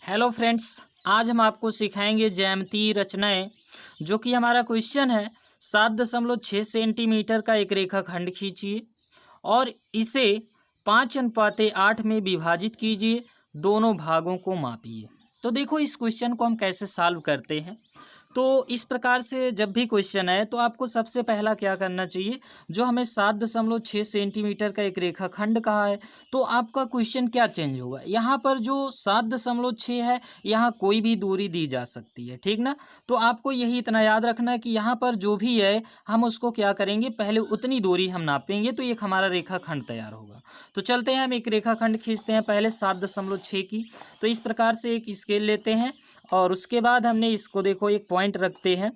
Hello friends, आज हम आपको सिखाएंगे ज्यामितीय रचनाएं। जो कि हमारा क्वेश्चन है 7.6 सेंटीमीटर का एक रेखाखंड खींचिए और इसे 5:8 में विभाजित कीजिए, दोनों भागों को मापिए। तो देखो इस क्वेश्चन को हम कैसे सॉल्व करते हैं। तो इस प्रकार से जब भी क्वेश्चन आए तो आपको सबसे पहला क्या करना चाहिए, जो हमें 7.6 सेंटीमीटर का एक रेखाखंड कहा है तो आपका क्वेश्चन क्या चेंज होगा। यहाँ पर जो 7.6 है, यहाँ कोई भी दूरी दी जा सकती है, ठीक ना। तो आपको यही इतना याद रखना है कि यहाँ पर जो भी है हम उसको क्या करेंगे, पहले उतनी दूरी हम नापेंगे तो एक हमारा रेखाखंड तैयार होगा। तो चलते हैं, हम एक रेखाखंड खींचते हैं पहले 7.6 की। तो इस प्रकार से एक स्केल लेते हैं और उसके बाद हमने इसको देखो एक पॉइंट रखते हैं,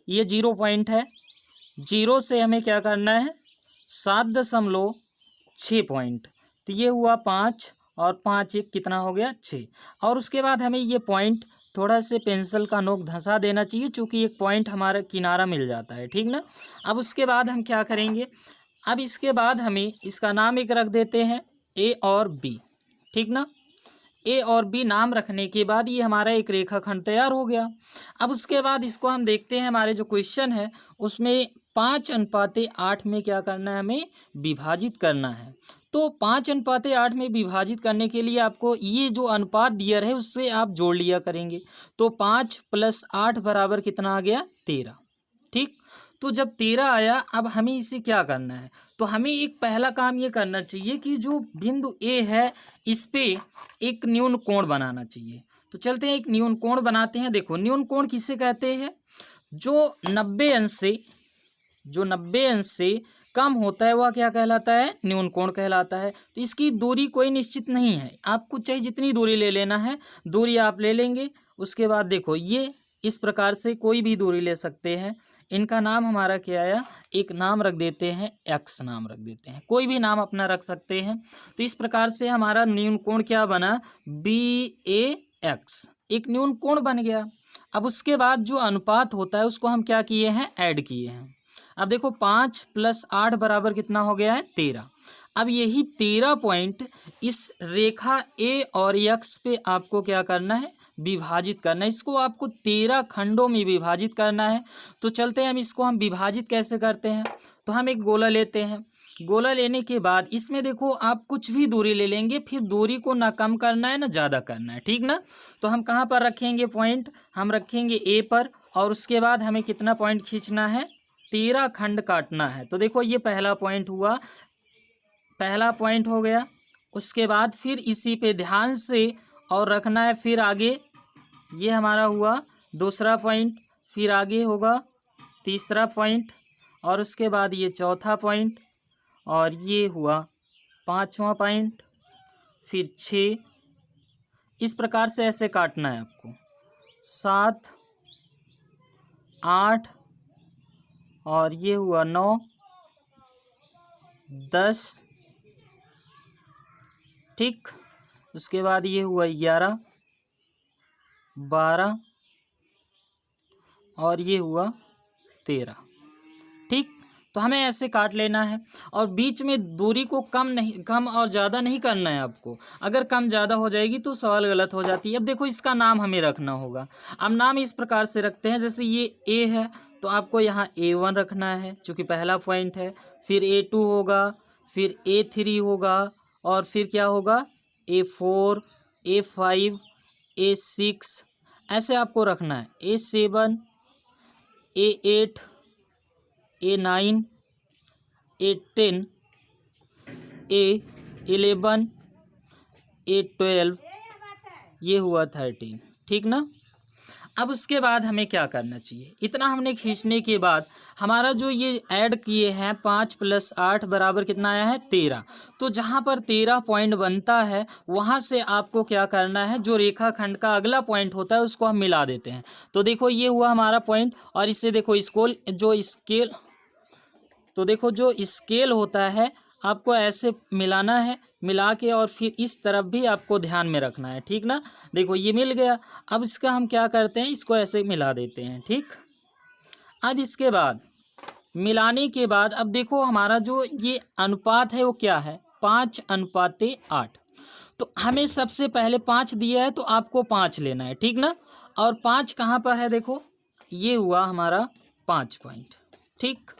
ये 0 पॉइंट है। 0 से हमें क्या करना है 7.6 पॉइंट, तो ये हुआ 5 और 5 एक कितना हो गया 6। और उसके बाद हमें ये पॉइंट थोड़ा से पेंसिल का नोक धंसा देना चाहिए, चूँकि एक पॉइंट हमारा किनारा मिल जाता है, ठीक ना। अब उसके बाद हम क्या करेंगे, अब इसके बाद हमें इसका नाम एक रख देते हैं ए और बी, ठीक ना। ए और बी नाम रखने के बाद ये हमारा एक रेखाखंड तैयार हो गया। अब उसके बाद इसको हम देखते हैं, हमारे जो क्वेश्चन है उसमें 5:8 में क्या करना है, हमें विभाजित करना है। तो 5:8 में विभाजित करने के लिए आपको ये जो अनुपात दिया है उससे आप जोड़ लिया करेंगे। तो 5 + 8 बराबर कितना आ गया 13, ठीक। तो जब 13 आया, अब हमें इसे क्या करना है, तो हमें एक पहला काम ये करना चाहिए कि जो बिंदु ए है इस पे एक न्यून कोण बनाना चाहिए। तो चलते हैं एक न्यून कोण बनाते हैं। देखो न्यून कोण किसे कहते हैं, जो 90 अंश से कम होता है वह क्या कहलाता है, न्यून कोण कहलाता है। तो इसकी दूरी कोई निश्चित नहीं है, आपको चाहे जितनी दूरी ले लेना है दूरी आप ले लेंगे। उसके बाद देखो ये इस प्रकार से कोई भी दूरी ले सकते हैं। इनका नाम हमारा क्या आया, एक नाम रख देते हैं, एक्स नाम रख देते हैं, कोई भी नाम अपना रख सकते हैं। तो इस प्रकार से हमारा न्यून कोण क्या बना, BAX, एक न्यून कोण बन गया। अब उसके बाद जो अनुपात होता है उसको हम क्या किए हैं, ऐड किए हैं। अब देखो 5 + 8 बराबर कितना हो गया है 13। अब यही 13 पॉइंट इस रेखा ए और यक्स पे आपको क्या करना है, विभाजित करना है। इसको आपको 13 खंडों में विभाजित करना है। तो चलते हैं हम विभाजित कैसे करते हैं। तो हम एक गोला लेते हैं, गोला लेने के बाद इसमें देखो आप कुछ भी दूरी ले लेंगे, फिर दूरी को ना कम करना है ना ज़्यादा करना है, ठीक ना। तो हम कहाँ पर रखेंगे पॉइंट, हम रखेंगे ए पर। और उसके बाद हमें कितना पॉइंट खींचना है, 13 खंड काटना है। तो देखो ये पहला पॉइंट हुआ, पहला पॉइंट हो गया। उसके बाद फिर इसी पे ध्यान से और रखना है, फिर आगे ये हमारा हुआ दूसरा पॉइंट, फिर आगे होगा तीसरा पॉइंट, और उसके बाद ये चौथा पॉइंट, और ये हुआ 5वां पॉइंट, फिर 6। इस प्रकार से ऐसे काटना है आपको, 7, 8, और ये हुआ 9, 10, ठीक। उसके बाद ये हुआ 11, 12, और ये हुआ 13, ठीक। तो हमें ऐसे काट लेना है और बीच में दूरी को कम और ज़्यादा नहीं करना है आपको। अगर कम ज़्यादा हो जाएगी तो सवाल गलत हो जाती है। अब देखो इसका नाम हमें रखना होगा। अब नाम इस प्रकार से रखते हैं, जैसे ये ए है तो आपको यहाँ A1 रखना है चूँकि पहला पॉइंट है, फिर A2 होगा, फिर A3 होगा, और फिर क्या होगा A4, A5, A6, ऐसे आपको रखना है। A7, A8, A9, A10, A11, A12, ये हुआ 13, ठीक ना। अब उसके बाद हमें क्या करना चाहिए, इतना हमने खींचने के बाद हमारा जो ये ऐड किए हैं 5 + 8 बराबर कितना आया है 13। तो जहाँ पर 13 पॉइंट बनता है वहाँ से आपको क्या करना है, जो रेखाखंड का अगला पॉइंट होता है उसको हम मिला देते हैं। तो देखो ये हुआ हमारा पॉइंट, और इससे देखो तो देखो जो स्केल होता है आपको ऐसे मिलाना है, मिला के और फिर इस तरफ भी आपको ध्यान में रखना है, ठीक ना। देखो ये मिल गया। अब इसका हम क्या करते हैं, इसको ऐसे मिला देते हैं, ठीक। अब इसके बाद मिलाने के बाद अब देखो हमारा जो ये अनुपात है वो क्या है, 5:8। तो हमें सबसे पहले 5 दिया है तो आपको 5 लेना है, ठीक ना। और 5 कहाँ पर है, देखो ये हुआ हमारा 5 पॉइंट, ठीक।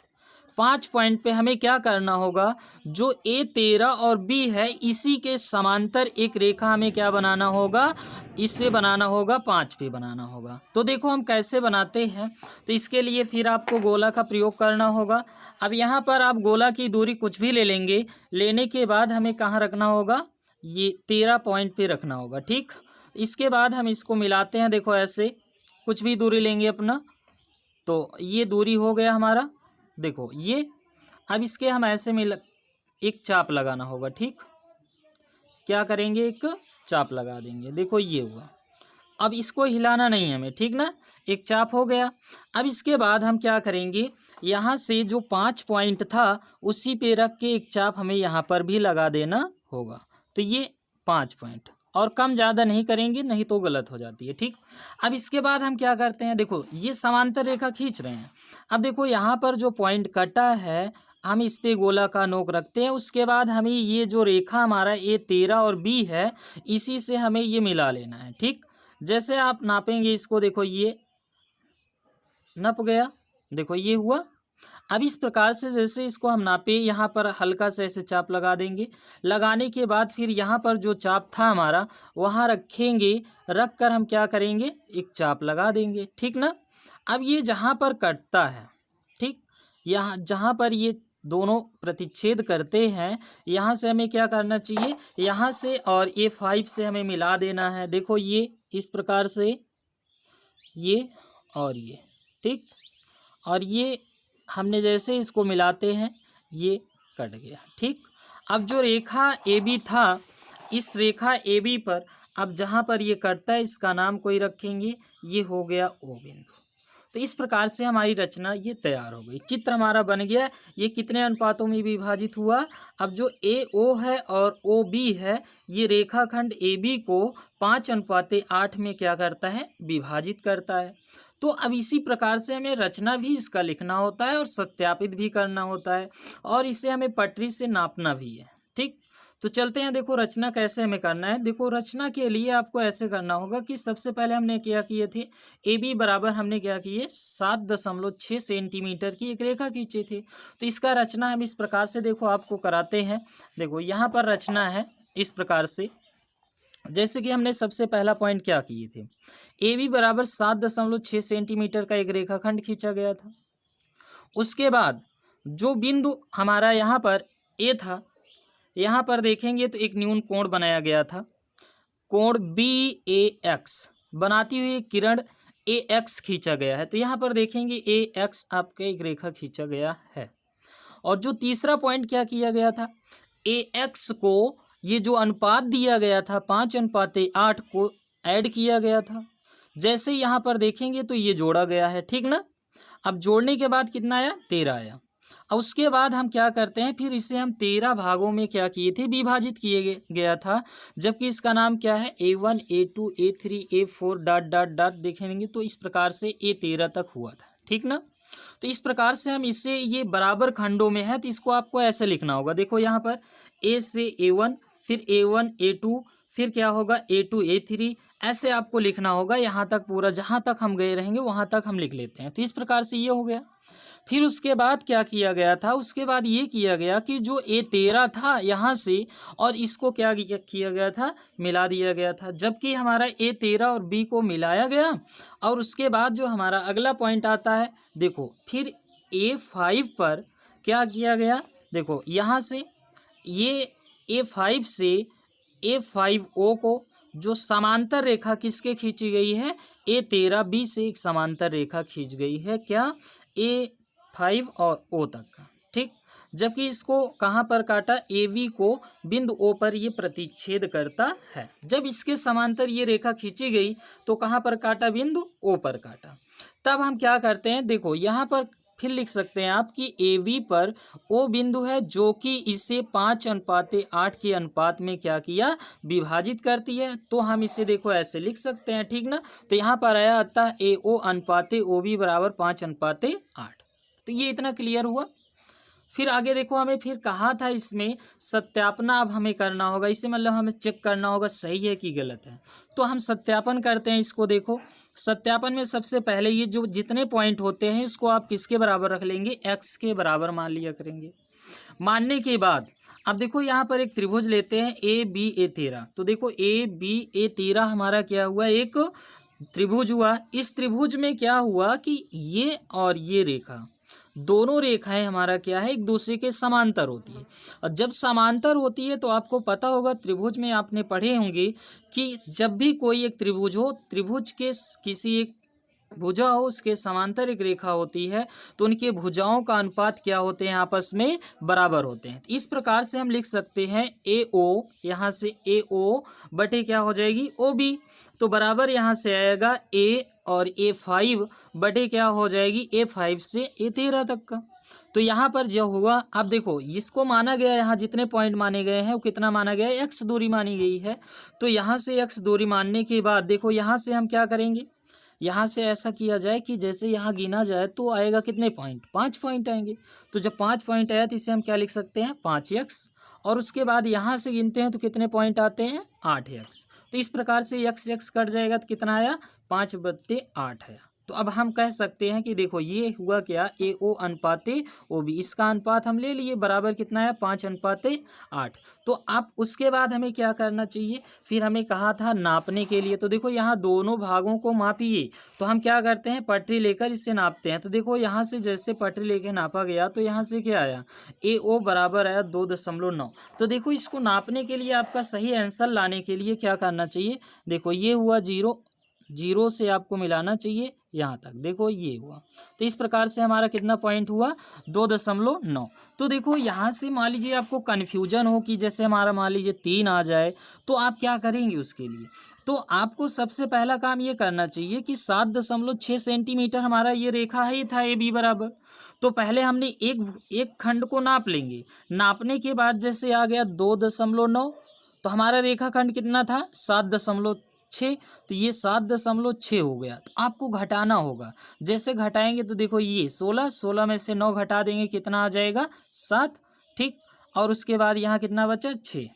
5 पॉइंट पे हमें क्या करना होगा, जो A13 और B है इसी के समांतर एक रेखा हमें क्या बनाना होगा, इसलिए बनाना होगा 5 पे बनाना होगा। तो देखो हम कैसे बनाते हैं, तो इसके लिए फिर आपको गोला का प्रयोग करना होगा। अब यहाँ पर आप गोला की दूरी कुछ भी ले लेंगे, लेने के बाद हमें कहाँ रखना होगा, ये 13 पॉइंट पे रखना होगा, ठीक। इसके बाद हम इसको मिलाते हैं, देखो ऐसे कुछ भी दूरी लेंगे अपना, तो ये दूरी हो गया हमारा, देखो ये। अब इसके हम ऐसे में एक चाप लगाना होगा, ठीक। क्या करेंगे, एक चाप लगा देंगे, देखो ये हुआ। अब इसको हिलाना नहीं हमें, ठीक ना, एक चाप हो गया। अब इसके बाद हम क्या करेंगे, यहाँ से जो 5 पॉइंट था उसी पे रख के एक चाप हमें यहाँ पर भी लगा देना होगा। तो ये 5 पॉइंट, और कम ज़्यादा नहीं करेंगे, नहीं तो गलत हो जाती है, ठीक। अब इसके बाद हम क्या करते हैं, देखो ये समांतर रेखा खींच रहे हैं। अब देखो यहाँ पर जो पॉइंट कटा है हम इस पे गोला का नोक रखते हैं। उसके बाद हमें ये जो रेखा हमारा A13 और B है इसी से हमें ये मिला लेना है, ठीक। जैसे आप नापेंगे इसको, देखो ये नप गया, देखो ये हुआ। अब इस प्रकार से जैसे इसको हम नापे, यहाँ पर हल्का से ऐसे चाप लगा देंगे। लगाने के बाद फिर यहाँ पर जो चाप था हमारा वहाँ रखेंगे, रख कर हम क्या करेंगे, एक चाप लगा देंगे, ठीक ना। अब ये जहाँ पर कटता है, ठीक, यहाँ जहाँ पर ये दोनों प्रतिच्छेद करते हैं, यहाँ से हमें क्या करना चाहिए, यहाँ से और A5 से हमें मिला देना है। देखो ये इस प्रकार से, ये और ये, ठीक। और ये हमने जैसे इसको मिलाते हैं ये कट गया, ठीक। अब जो रेखा AB था, इस रेखा AB पर अब जहाँ पर ये कटता है इसका नाम कोई रखेंगे, ये हो गया O बिंदु। तो इस प्रकार से हमारी रचना ये तैयार हो गई, चित्र हमारा बन गया। ये कितने अनुपातों में विभाजित हुआ, अब जो AO है और OB है ये रेखाखंड AB को 5:8 में क्या करता है, विभाजित करता है। तो अब इसी प्रकार से हमें रचना भी इसका लिखना होता है और सत्यापित भी करना होता है, और इसे हमें पटरी से नापना भी है, ठीक। तो चलते हैं, देखो रचना कैसे हमें करना है। देखो रचना के लिए आपको ऐसे करना होगा कि सबसे पहले हमने क्या किए थे, AB बराबर हमने क्या किए 7.6 सेंटीमीटर की एक रेखा खींचे थे। तो इसका रचना हम इस प्रकार से देखो आपको कराते हैं। देखो यहाँ पर रचना है इस प्रकार से, जैसे कि हमने सबसे पहला पॉइंट क्या किए थे, AB बराबर 7.6 सेंटीमीटर का एक रेखाखंड खींचा गया था। उसके बाद जो बिंदु हमारा यहाँ पर A था, यहाँ पर देखेंगे तो एक न्यून कोण बनाया गया था, कोण BAX बनाती हुई किरण AX खींचा गया है। तो यहाँ पर देखेंगे AX आपका एक रेखा खींचा गया है। और जो तीसरा पॉइंट क्या किया गया था, AX को ये जो अनुपात दिया गया था 5:8 को ऐड किया गया था। जैसे यहाँ पर देखेंगे तो ये जोड़ा गया है, ठीक ना। अब जोड़ने के बाद कितना आया, 13 आया। और उसके बाद हम क्या करते हैं, फिर इसे हम 13 भागों में क्या किए थे, विभाजित किए गया था। जबकि इसका नाम क्या है, A1 A2 A3 A4 dot dot dot देखेंगे तो इस प्रकार से A13 तक हुआ था, ठीक ना। तो इस प्रकार से हम इसे, ये बराबर खंडों में है तो इसको आपको ऐसे लिखना होगा। देखो यहाँ पर A से A1, फिर A1 A2, फिर क्या होगा A2 A3, ऐसे आपको लिखना होगा। यहाँ तक पूरा जहाँ तक हम गए रहेंगे वहाँ तक हम लिख लेते हैं। तो इस प्रकार से ये हो गया। फिर उसके बाद क्या किया गया था, उसके बाद ये किया गया कि जो A13 था यहाँ से और इसको क्या किया गया था, मिला दिया गया था। जबकि हमारा A13 और B को मिलाया गया। और उसके बाद जो हमारा अगला पॉइंट आता है, देखो फिर A5 पर क्या किया गया, देखो यहाँ से ये A5 से A5O को जो समांतर रेखा किसके खींची गई है, A13 B से एक समांतर रेखा खींच गई है, क्या, A5 और O तक का, ठीक। जबकि इसको कहाँ पर काटा, AB को बिंदु O पर ये प्रतिच्छेद करता है। जब इसके समांतर ये रेखा खींची गई तो कहाँ पर काटा, बिंदु O पर काटा। तब हम क्या करते हैं, देखो यहाँ पर फिर लिख सकते हैं आप कि AB पर O बिंदु है जो कि इसे 5:8 के अनुपात में क्या किया, विभाजित करती है। तो हम इसे देखो ऐसे लिख सकते हैं, ठीक ना। तो यहाँ पर आया अतः AO अनुपाते OB बराबर 5:8। तो ये इतना क्लियर हुआ। फिर आगे देखो हमें फिर कहा था इसमें सत्यापना अब हमें करना होगा, इसे मतलब हमें चेक करना होगा सही है कि गलत है। तो हम सत्यापन करते हैं इसको। देखो सत्यापन में सबसे पहले ये जो जितने पॉइंट होते हैं इसको आप किसके बराबर रख लेंगे, x के बराबर मान लिया करेंगे। मानने के बाद अब देखो यहाँ पर एक त्रिभुज लेते हैं ABA13। तो देखो ABA13 हमारा क्या हुआ, एक त्रिभुज हुआ। इस त्रिभुज में क्या हुआ कि ये और ये रेखा, दोनों रेखाएं हमारा क्या है, एक दूसरे के समांतर होती है। और जब समांतर होती है तो आपको पता होगा त्रिभुज में आपने पढ़े होंगे कि जब भी कोई एक त्रिभुज हो, त्रिभुज के किसी एक भुजा हो उसके समांतर एक रेखा होती है तो उनके भुजाओं का अनुपात क्या होते हैं, आपस में बराबर होते हैं। इस प्रकार से हम लिख सकते हैं AO, यहाँ से AO बटे क्या हो जाएगी OB, तो बराबर यहाँ से आएगा A और A5 बटे क्या हो जाएगी A5 से A13 तक का। तो यहाँ पर जो हुआ, अब देखो इसको माना गया, यहाँ जितने पॉइंट माने गए हैं वो कितना माना गया है, x दूरी मानी गई है। तो यहाँ से x दूरी मानने के बाद देखो यहाँ से हम क्या करेंगे, यहाँ से ऐसा किया जाए कि जैसे यहाँ गिना जाए तो आएगा कितने पॉइंट, 5 पॉइंट आएंगे। तो जब 5 पॉइंट आया तो इसे हम क्या लिख सकते हैं 5x, और उसके बाद यहाँ से गिनते हैं तो कितने पॉइंट आते हैं 8x। तो इस प्रकार से x कट जाएगा तो कितना आया 5/8 आया। तो अब हम कह सकते हैं कि देखो ये हुआ क्या, AO अनुपाते OB, इसका अनुपात हम ले लिए बराबर कितना है 5/8। तो अब उसके बाद हमें क्या करना चाहिए, फिर हमें कहा था नापने के लिए। तो देखो यहाँ दोनों भागों को मापिए, तो हम क्या करते हैं पटरी लेकर इससे नापते हैं। तो देखो यहाँ से जैसे पटरी लेकर नापा गया तो यहाँ से क्या आया, AO बराबर आया 2.9। तो देखो इसको नापने के लिए आपका सही आंसर लाने के लिए क्या करना चाहिए, देखो ये हुआ 0 से आपको मिलाना चाहिए यहाँ तक, देखो ये हुआ। तो इस प्रकार से हमारा कितना पॉइंट हुआ 2.9। तो देखो यहाँ से मान लीजिए आपको कन्फ्यूजन हो कि जैसे हमारा मान लीजिए 3 आ जाए तो आप क्या करेंगे उसके लिए। तो आपको सबसे पहला काम ये करना चाहिए कि 7.6 सेंटीमीटर हमारा ये रेखा ही था AB बराबर। तो पहले हमने एक खंड को नाप लेंगे, नापने के बाद जैसे आ गया 2.9, तो हमारा रेखाखंड कितना था 7.6, तो ये 7.6 हो गया। तो आपको घटाना होगा, जैसे घटाएंगे तो देखो ये 16 में से 9 घटा देंगे कितना आ जाएगा 7, ठीक। और उसके बाद यहाँ कितना बचा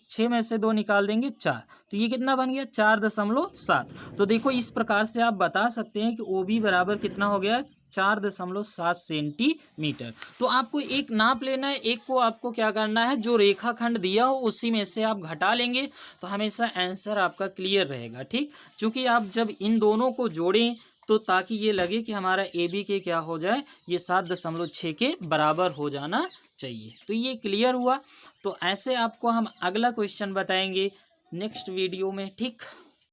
6 में से 2 निकाल देंगे 4, तो ये कितना बन गया 4.7। तो देखो इस प्रकार से आप बता सकते हैं कि OB बराबर कितना हो गया 4.7 सेंटीमीटर। तो आपको एक नाप लेना है, एक को आपको क्या करना है जो रेखाखंड दिया हो उसी में से आप घटा लेंगे तो हमेशा आंसर आपका क्लियर रहेगा, ठीक। चूँकि आप जब इन दोनों को जोड़ें तो ताकि ये लगे कि हमारा AB के क्या हो जाए, ये 7.6 के बराबर हो जाना चाहिए। तो ये क्लियर हुआ। तो ऐसे आपको हम अगला क्वेश्चन बताएंगे नेक्स्ट वीडियो में, ठीक।